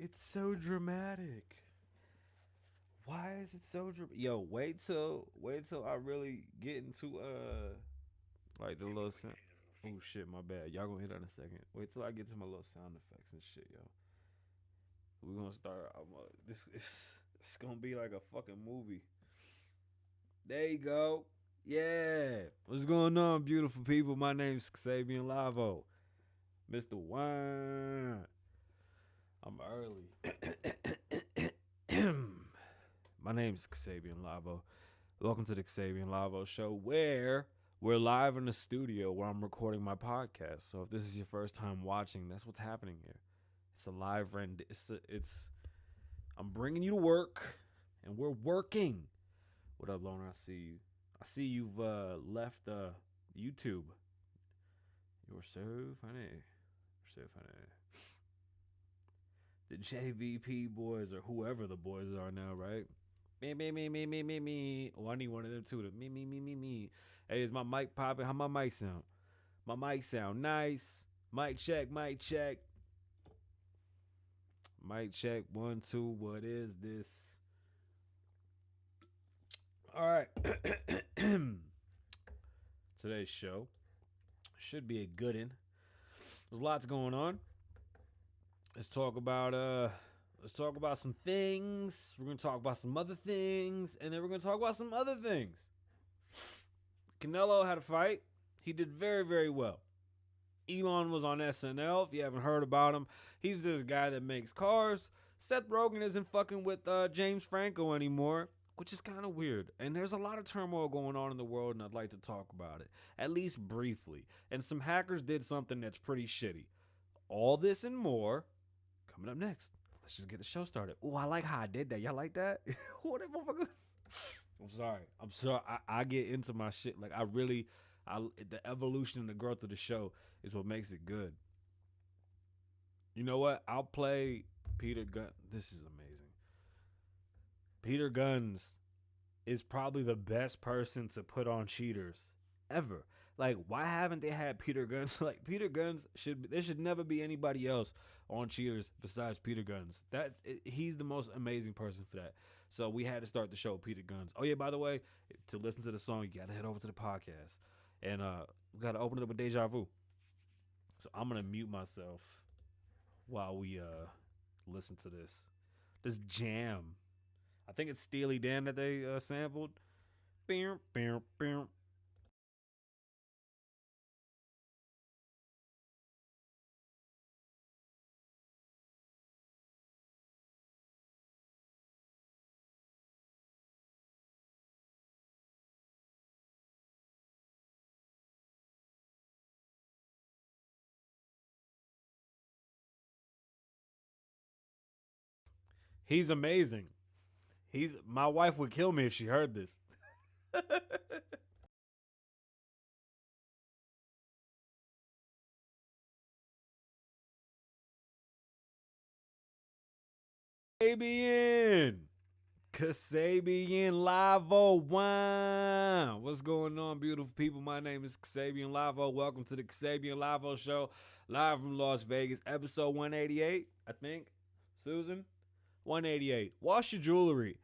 It's so dramatic. Why is it so dramatic? Yo, wait till I really get into like the little sound. Oh shit, my bad. Y'all gonna hear that in a second. Wait till I get to my little sound effects and shit, yo. We're gonna start. This is it's gonna be like a fucking movie. There you go. Yeah. What's going on, beautiful people? My name's Kasabian Lavoe, Mr. Wine. I'm early. My name's Kasabian Lavoe. Welcome to the Kasabian Lavoe Show, where we're live in the studio where I'm recording my podcast. So if this is your first time watching, that's what's happening here. It's a live rend. I'm bringing you to work, and we're working. What up, Loner? I see you. I see you've left YouTube. You're so funny. You're so funny. The JVP boys, or whoever the boys are now, right? Me. Oh, I need one of them too. Me. Hey, is my mic popping? How my mic sound? My mic sound nice. Mic check. Mic check. 1, 2. What is this? All right. Today's show should be a good one. There's lots going on. Let's talk about some things. We're gonna talk about some other things, and then we're gonna talk about some other things. Canelo had a fight. He did very, very well. Elon was on SNL. If you haven't heard about him, he's this guy that makes cars. Seth Rogen isn't fucking with James Franco anymore, which is kind of weird. And there's a lot of turmoil going on in the world, and I'd like to talk about it, at least briefly. And some hackers did something that's pretty shitty. All this and more coming up next. Let's just get the show started. Oh, I like how I did that. Y'all like that? What that motherfucker? I'm sorry. I get into my shit. Like, the evolution and the growth of the show is what makes it good. You know what? I'll play Peter Gunz. This is amazing. Peter Gunz is probably the best person to put on cheaters ever. Like, why haven't they had Peter Gunz? Like, Peter Gunz there should never be anybody else on cheaters besides Peter Gunz. He's the most amazing person for that. So we had to start the show with Peter Gunz. Oh yeah, by the way, to listen to the song, you gotta head over to the podcast. And we gotta open it up with Deja Vu. So I'm gonna mute myself while we listen to this jam. I think it's Steely Dan that they sampled. Bam. He's amazing. My wife would kill me if she heard this. Kasabian Lavoe Wine. What's going on, beautiful people? My name is Kasabian Lavoe. Welcome to the Kasabian Lavoe Show, live from Las Vegas, episode 188, I think. Susan? 188. Wash your jewelry.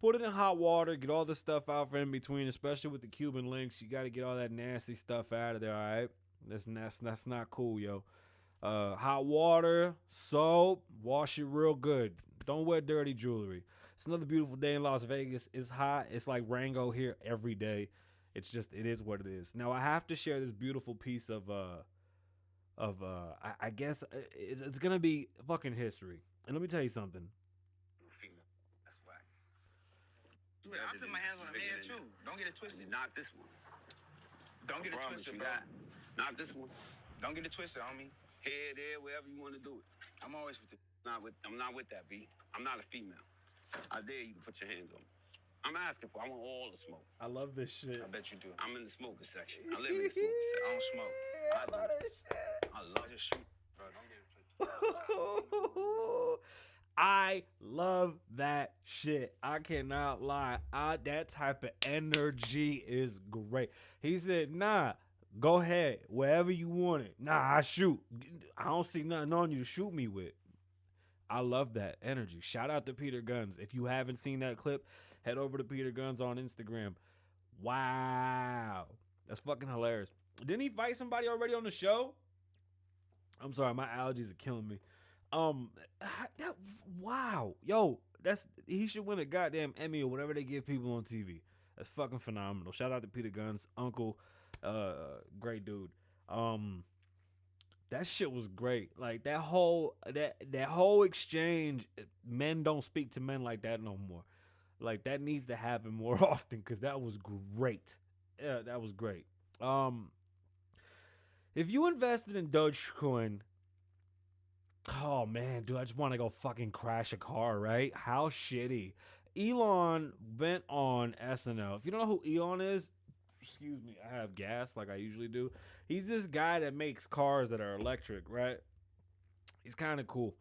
Put it in hot water. Get all the stuff out for in between, especially with the Cuban links. You got to get all that nasty stuff out of there, all right? That's not cool, yo. Hot water, soap, wash it real good. Don't wear dirty jewelry. It's another beautiful day in Las Vegas. It's hot. It's like Rango here every day. It is what it is. Now I have to share this beautiful piece of I guess it's gonna be fucking history. And let me tell you something. That's whack. Yeah, I put my hands on the man too. Don't get it twisted. Not this one. Don't get it twisted, bro. Not this one. Don't get it twisted, homie. Here, there, wherever you want to do it. I'm always with it. I'm not with that, B. I'm not a female. I dare you to put your hands on me. I'm asking for. I want all the smoke. I love this shit. I bet you do. I'm in the smoker section. I live in the smoker section. I don't smoke. I love this shit. I love this shoot, bro. Don't get it twisted. I love that shit. I cannot lie. That type of energy is great. He said, nah, go ahead. Wherever you want it. Nah, I shoot. I don't see nothing on you to shoot me with. I love that energy. Shout out to Peter Gunz. If you haven't seen that clip, head over to Peter Gunz on Instagram. Wow. That's fucking hilarious. Didn't he fight somebody already on the show? I'm sorry, my allergies are killing me. Wow. Yo, he should win a goddamn Emmy or whatever they give people on TV. That's fucking phenomenal. Shout out to Peter Gunz, uncle, great dude. That shit was great. Like that whole exchange, men don't speak to men like that no more. Like that needs to happen more often because that was great. Yeah, that was great. If you invested in Dogecoin, oh man, dude, I just want to go fucking crash a car, right? How shitty. Elon went on SNL. If you don't know who Elon is, excuse me, I have gas like I usually do. He's this guy that makes cars that are electric, right? He's kind of cool.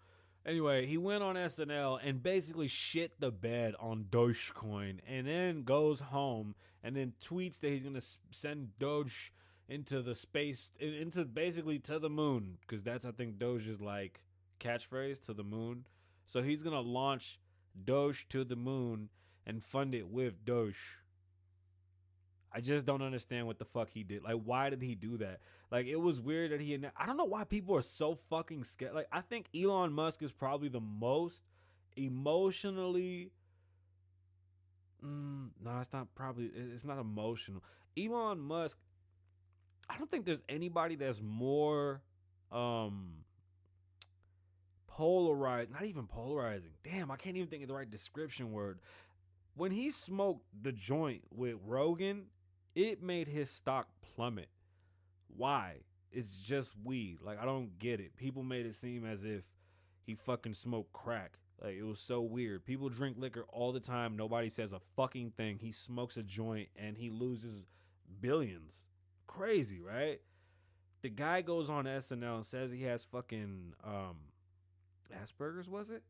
Anyway, he went on SNL and basically shit the bed on Dogecoin and then goes home and then tweets that he's going to send Doge into the space, into basically to the moon, because that's, I think, Doge's like catchphrase, to the moon. So he's going to launch Doge to the moon and fund it with Doge. I just don't understand what the fuck he did. Like, why did he do that? Like, it was weird that I don't know why people are so fucking scared. Like, I think Elon Musk is probably the most emotionally... no, it's not probably... It's not emotional. Elon Musk, I don't think there's anybody that's more polarized. Not even polarizing. Damn, I can't even think of the right description word. When he smoked the joint with Rogan, it made his stock plummet. Why? It's just weed. Like, I don't get it. People made it seem as if he fucking smoked crack. Like, it was so weird. People drink liquor all the time. Nobody says a fucking thing. He smokes a joint and he loses billions. Crazy, right? The guy goes on SNL and says he has fucking Asperger's, was it?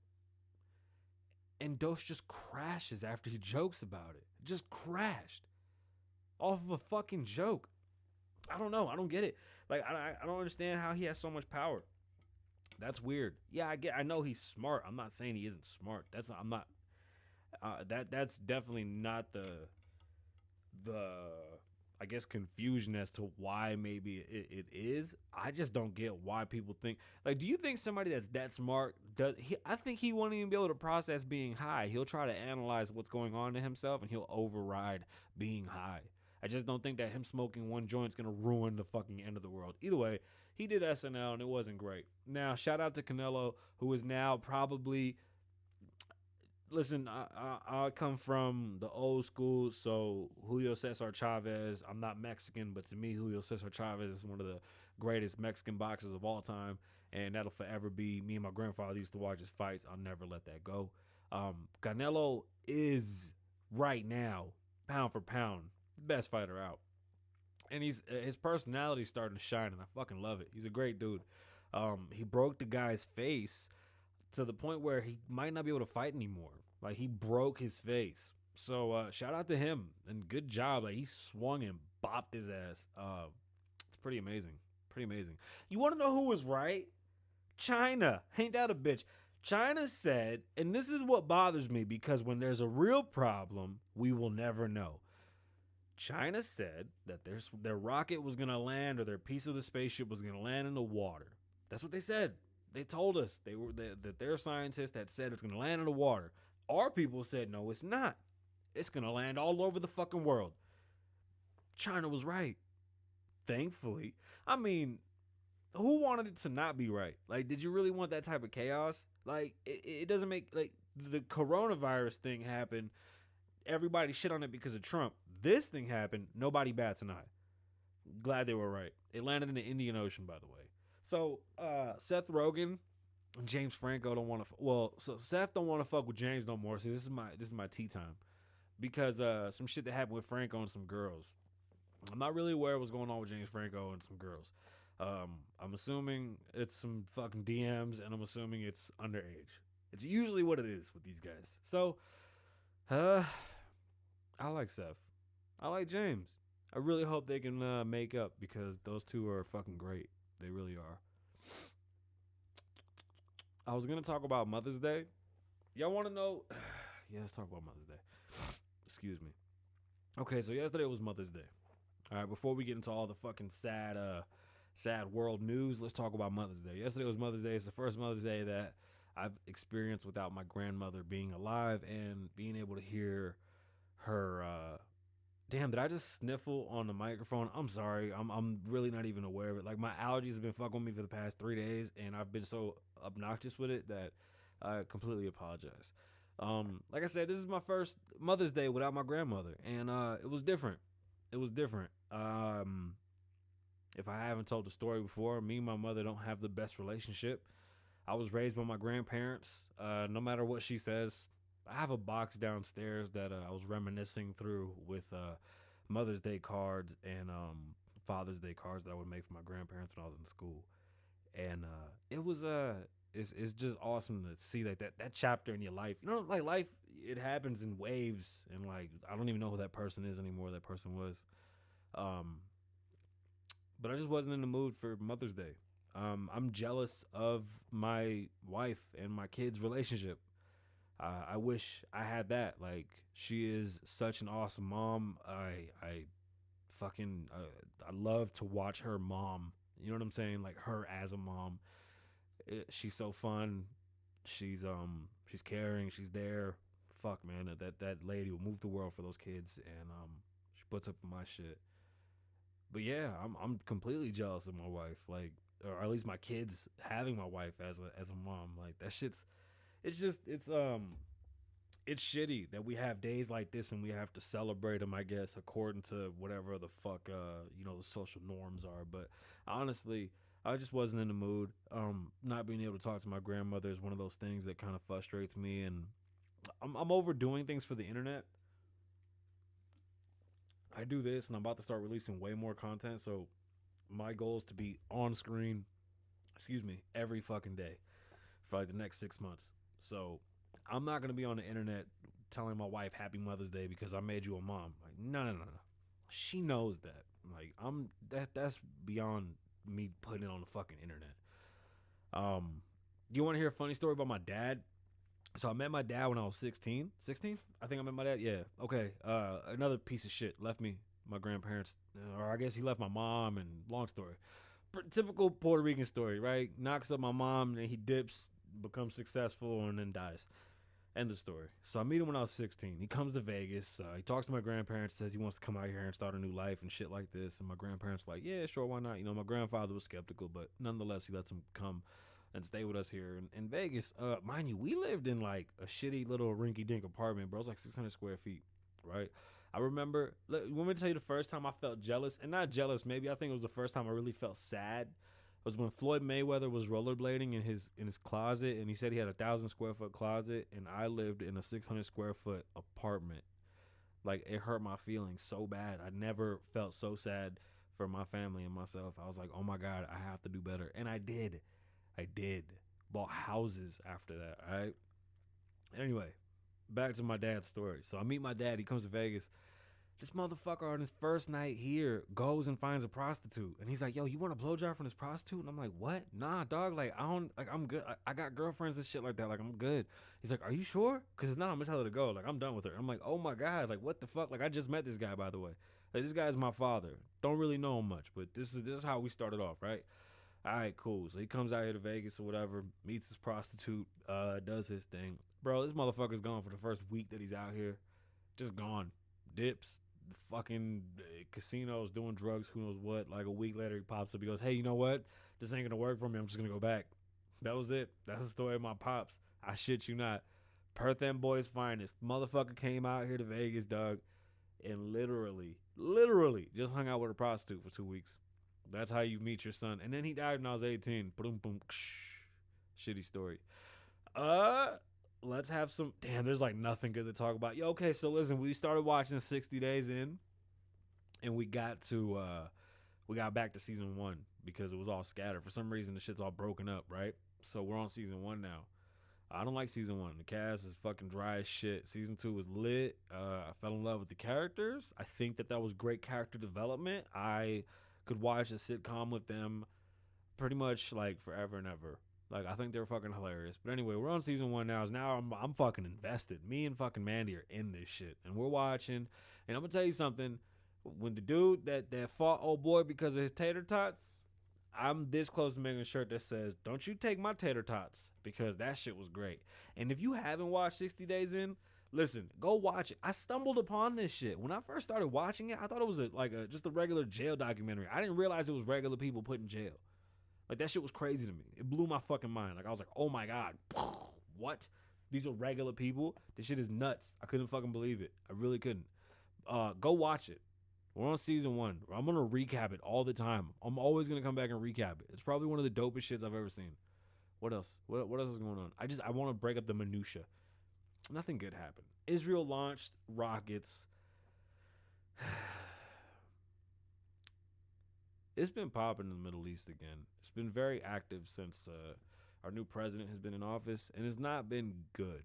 And Doge just crashes after he jokes about it. Just crashed off of a fucking joke. I don't know. I don't get it. Like, I don't understand how he has so much power. That's weird. Yeah, I know he's smart. I'm not saying he isn't smart. That's definitely not the I guess confusion as to why maybe it is. I just don't get why people think, like, do you think somebody that's that smart I think he won't even be able to process being high. He'll try to analyze what's going on to himself and he'll override being high. I just don't think that him smoking one joint is going to ruin the fucking end of the world. Either way, he did SNL and it wasn't great. Now, shout out to Canelo, who is now probably... Listen, I come from the old school, so Julio Cesar Chavez, I'm not Mexican, but to me, Julio Cesar Chavez is one of the greatest Mexican boxers of all time, and that'll forever be... Me and my grandfather used to watch his fights. I'll never let that go. Canelo is, right now, pound for pound, the best fighter out. And his personality's starting to shine, and I fucking love it. He's a great dude. He broke the guy's face to the point where he might not be able to fight anymore. Like, he broke his face. So shout out to him and good job. Like, he swung and bopped his ass. It's pretty amazing. Pretty amazing. You want to know who was right? China. Ain't that a bitch? China said, and this is what bothers me, because when there's a real problem, we will never know. China said that their rocket was going to land, or their piece of the spaceship was going to land in the water. That's what they said. They told us that their scientists had said it's going to land in the water. Our people said, no, it's not. It's going to land all over the fucking world. China was right. Thankfully. I mean, who wanted it to not be right? Like, did you really want that type of chaos? Like, it doesn't make... Like, the coronavirus thing happened. Everybody shit on it because of Trump. This thing happened. Nobody bats an eye. Glad they were right. It landed in the Indian Ocean, by the way. So, Seth Rogen and James Franco don't want to... so Seth don't want to fuck with James no more. See, this is my tea time. Because some shit that happened with Franco and some girls. I'm not really aware of what's going on with James Franco and some girls. I'm assuming it's some fucking DMs, and I'm assuming it's underage. It's usually what it is with these guys. So, I like Seth. I like James. I really hope they can make up, because those two are fucking great. They really are. I was gonna talk about Mother's Day. Y'all want to know? Yeah, let's talk about Mother's Day. Excuse me. Okay, so yesterday was Mother's Day. All right, before we get into all the fucking sad world news, let's talk about Mother's Day. Yesterday was Mother's Day. It's the first Mother's Day that I've experienced without my grandmother being alive and being able to hear her. Damn, did I just sniffle on the microphone? I'm sorry. I'm really not even aware of it. Like, my allergies have been fucking with me for the past 3 days, and I've been so obnoxious with it that I completely apologize. Like I said, this is my first Mother's Day without my grandmother, and it was different. It was different. If I haven't told the story before, me and my mother don't have the best relationship. I was raised by my grandparents. No matter what she says, I have a box downstairs that I was reminiscing through with Mother's Day cards and Father's Day cards that I would make for my grandparents when I was in school. And it was it's just awesome to see like that chapter in your life. You know, like life, it happens in waves, and like I don't even know who that person is anymore. That person was, but I just wasn't in the mood for Mother's Day. I'm jealous of my wife and my kids' relationship. I wish I had that. Like, she is such an awesome mom. I fucking I love to watch her mom. You know what I'm saying? Like, her as a mom. She's so fun. She's caring. She's there. Fuck, man, that lady will move the world for those kids, and she puts up with my shit. But yeah, I'm completely jealous of my wife. Like, or at least my kids having my wife as a mom. Like, that shit's it's shitty that we have days like this and we have to celebrate them, I guess, according to whatever the fuck the social norms are. But honestly, I just wasn't in the mood. Not being able to talk to my grandmother is one of those things that kind of frustrates me, and I'm overdoing things for the internet. I do this, and I'm about to start releasing way more content. So my goal is to be on screen, every fucking day for like the next 6 months. So I'm not gonna be on the internet telling my wife Happy Mother's Day because I made you a mom. Like, no. She knows that. Like, that's beyond me putting it on the fucking internet. You want to hear a funny story about my dad? So I met my dad when I was 16. 16? I think I met my dad. Yeah. Okay. Another piece of shit left me. My grandparents, or I guess he left my mom, and long story. Typical Puerto Rican story, right? Knocks up my mom, and he dips, becomes successful, and then dies. End of story. So I meet him when I was 16. He comes to Vegas. He talks to my grandparents, says he wants to come out here and start a new life and shit like this. And my grandparents like, yeah, sure, why not? You know, my grandfather was skeptical, but nonetheless, he lets him come and stay with us here in Vegas. Mind you, we lived in like a shitty little rinky-dink apartment, bro. It was like 600 square feet, right? I remember, let me tell you the first time I felt jealous, and not jealous, maybe I think it was the first time I really felt sad, was when Floyd Mayweather was rollerblading in his closet, and he said he had 1,000 square foot closet, and I lived in a 600 square foot apartment. Like, it hurt my feelings so bad. I never felt so sad for my family and myself. I was like, oh my God, I have to do better. And I did. Bought houses after that, all right? Anyway, back to my dad's story. So I meet my dad. He comes to Vegas. This motherfucker on his first night here goes and finds a prostitute. And he's like, yo, you want a blowjob from this prostitute? And I'm like, what? Nah, dog. Like, I'm good. I got girlfriends and shit like that. Like, I'm good. He's like, are you sure? Because if not, I'm going to tell her to go. Like, I'm done with her. I'm like, oh my God. Like, what the fuck? Like, I just met this guy, by the way. Like, this guy's my father. Don't really know him much, but this is how we started off, right? All right, cool. So he comes out here to Vegas or whatever, meets this prostitute, does his thing. Bro, this motherfucker's gone for the first week that he's out here. Just gone. Dips. Fucking casinos, doing drugs, who knows what. Like, a week later, he pops up. He goes, hey, you know what? This ain't going to work for me. I'm just going to go back. That was it. That's the story of my pops. I shit you not. Perth and Boys finest. Motherfucker came out here to Vegas, dog, and literally just hung out with a prostitute for 2 weeks. That's how you meet your son. And then he died when I was 18. Boom, boom, shitty story. Let's have some. Damn, there's like nothing good to talk about. Yo, okay, so listen, we started watching 60 Days In, and we got back to season 1 because it was all scattered. For some reason, the shit's all broken up, right? So we're on season 1 now. I don't like season 1. The cast is fucking dry as shit. Season 2 was lit. I fell in love with the characters. I think that was great character development. I could watch a sitcom with them pretty much like forever and ever. Like, I think they're fucking hilarious. But anyway, we're on season 1 now. Now I'm fucking invested. Me and fucking Mandy are in this shit, and we're watching. And I'm gonna tell you something. When the dude that fought old boy because of his tater tots, I'm this close to making a shirt that says, "Don't you take my tater tots," because that shit was great. And if you haven't watched 60 Days In, listen, go watch it. I stumbled upon this shit when I first started watching it. I thought it was just a regular jail documentary. I didn't realize it was regular people put in jail. Like, that shit was crazy to me. It blew my fucking mind. Like, I was like, oh my God, what? These are regular people? This shit is nuts. I couldn't fucking believe it. I really couldn't. Go watch it. We're on season 1. I'm going to recap it all the time. I'm always going to come back and recap it. It's probably one of the dopest shits I've ever seen. What else? What else is going on? I want to break up the minutia. Nothing good happened. Israel launched rockets. It's been popping in the Middle East again. It's been very active since our new president has been in office, and it's not been good.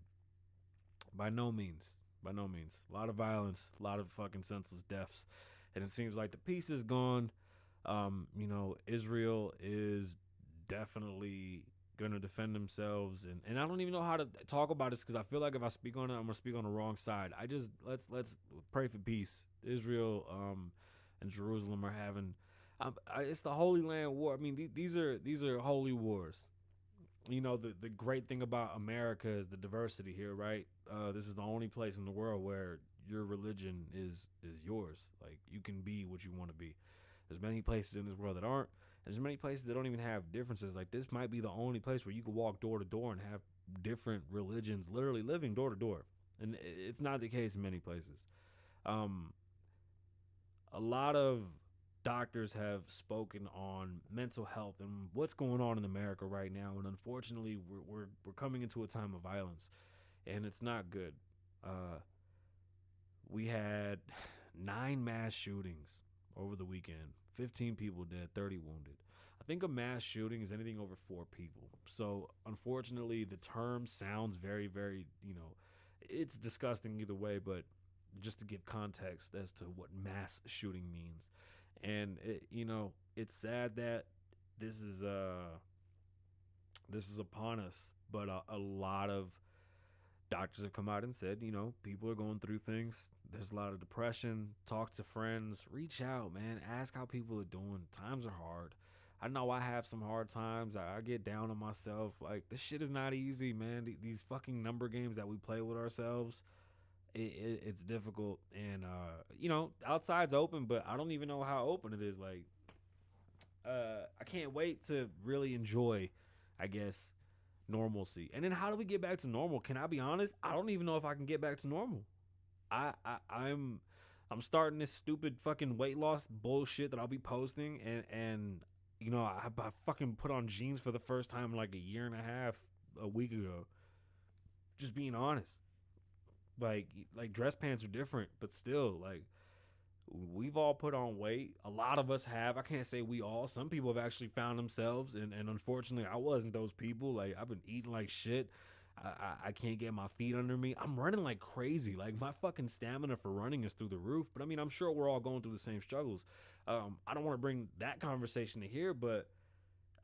By no means. By no means. A lot of violence, a lot of fucking senseless deaths, and it seems like the peace is gone. Israel is definitely going to defend themselves, and I don't even know how to talk about this because I feel like if I speak on it, I'm going to speak on the wrong side. Let's pray for peace. Israel and Jerusalem are having... it's the Holy Land War. I mean, these are holy wars. The great thing about America is the diversity here, right? This is the only place in the world where your religion is yours. Like, you can be what you want to be. There's many places in this world that aren't. There's many places that don't even have differences. Like, this might be the only place where you can walk door to door and have different religions literally living door to door. And it's not the case in many places. A lot of doctors have spoken on mental health and what's going on in America right now, and unfortunately, we're coming into a time of violence, and it's not good. We had 9 mass shootings over the weekend, 15 people dead, 30 wounded. I think a mass shooting is anything over 4 people. So unfortunately, the term sounds very, very, it's disgusting either way, but just to give context as to what mass shooting means. And it's sad that this is upon us, but a lot of doctors have come out and said, people are going through things. There's a lot of depression. Talk to friends. Reach out, man. Ask how people are doing. Times are hard. I know I have some hard times. I get down on myself. Like, this shit is not easy, man. These fucking number games that we play with ourselves, it's difficult. And outside's open, but I don't even know how open it is. Like, I can't wait to really enjoy, I guess, normalcy. And then how do we get back to normal? Can I be honest? I don't even know if I can get back to normal. I'm starting this stupid fucking weight loss bullshit that I'll be posting, and I fucking put on jeans for the first time in like a year and a half, a week ago. Just being honest. Like dress pants are different, but still, like, we've all put on weight. A lot of us have. I can't say we all. Some people have actually found themselves, and unfortunately, I wasn't those people. Like, I've been eating like shit. I can't get my feet under me. I'm running like crazy. Like, my fucking stamina for running is through the roof. But I mean, I'm sure we're all going through the same struggles. I don't want to bring that conversation to here, but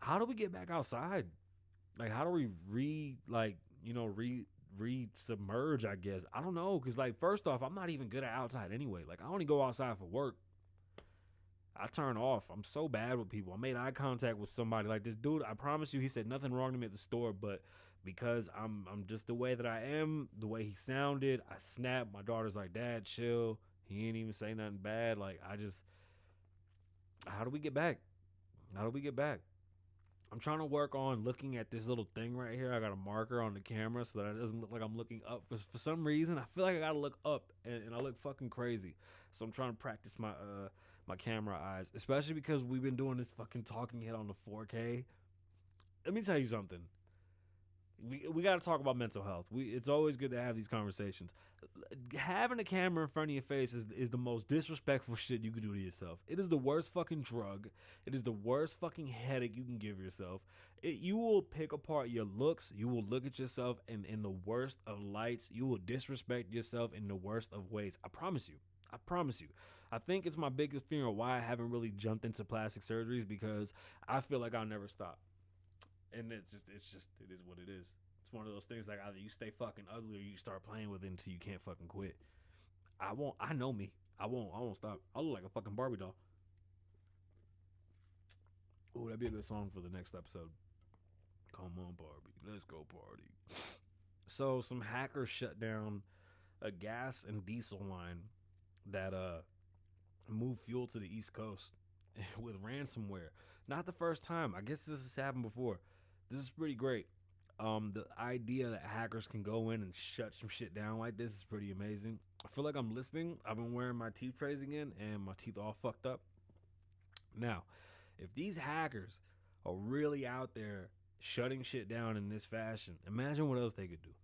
how do we get back outside? Like, how do we re-submerge, I guess? I don't know, because, like, first off, I'm not even good at outside anyway. Like, I only go outside for work. I turn off. I'm so bad with people. I made eye contact with somebody. Like, this dude, I promise you, he said nothing wrong to me at the store, but because I'm just the way that I am, the way he sounded, I snapped. My daughter's like, "Dad, chill." He ain't even say nothing bad. Like, how do we get back? How do we get back? I'm trying to work on looking at this little thing right here. I got a marker on the camera so that it doesn't look like I'm looking up. For some reason, I feel like I got to look up, and I look fucking crazy. So I'm trying to practice my camera eyes, especially because we've been doing this fucking talking head on the 4K. Let me tell you something. We got to talk about mental health. It's always good to have these conversations. Having a camera in front of your face is the most disrespectful shit you could do to yourself. It is the worst fucking drug. It is the worst fucking headache you can give yourself. You will pick apart your looks. You will look at yourself in the worst of lights. You will disrespect yourself in the worst of ways. I promise you. I promise you. I think it's my biggest fear of why I haven't really jumped into plastic surgeries, because I feel like I'll never stop. And it is what it is. It's one of those things like either you stay fucking ugly or you start playing with it until you can't fucking quit. I know me. I won't stop. I look like a fucking Barbie doll. Oh, that'd be a good song for the next episode. Come on, Barbie. Let's go party. So some hackers shut down a gas and diesel line that moved fuel to the East Coast with ransomware. Not the first time. I guess this has happened before. This is pretty great. The idea that hackers can go in and shut some shit down like this is pretty amazing. I feel like I'm lisping. I've been wearing my teeth trays again, and my teeth all fucked up. Now, if these hackers are really out there shutting shit down in this fashion, imagine what else they could do.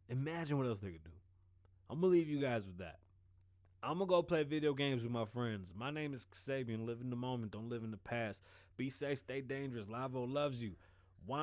Imagine what else they could do. I'm going to leave you guys with that. I'm going to go play video games with my friends. My name is Kasabian. Live in the moment. Don't live in the past. Be safe. Stay dangerous. Lavoe loves you. Wine.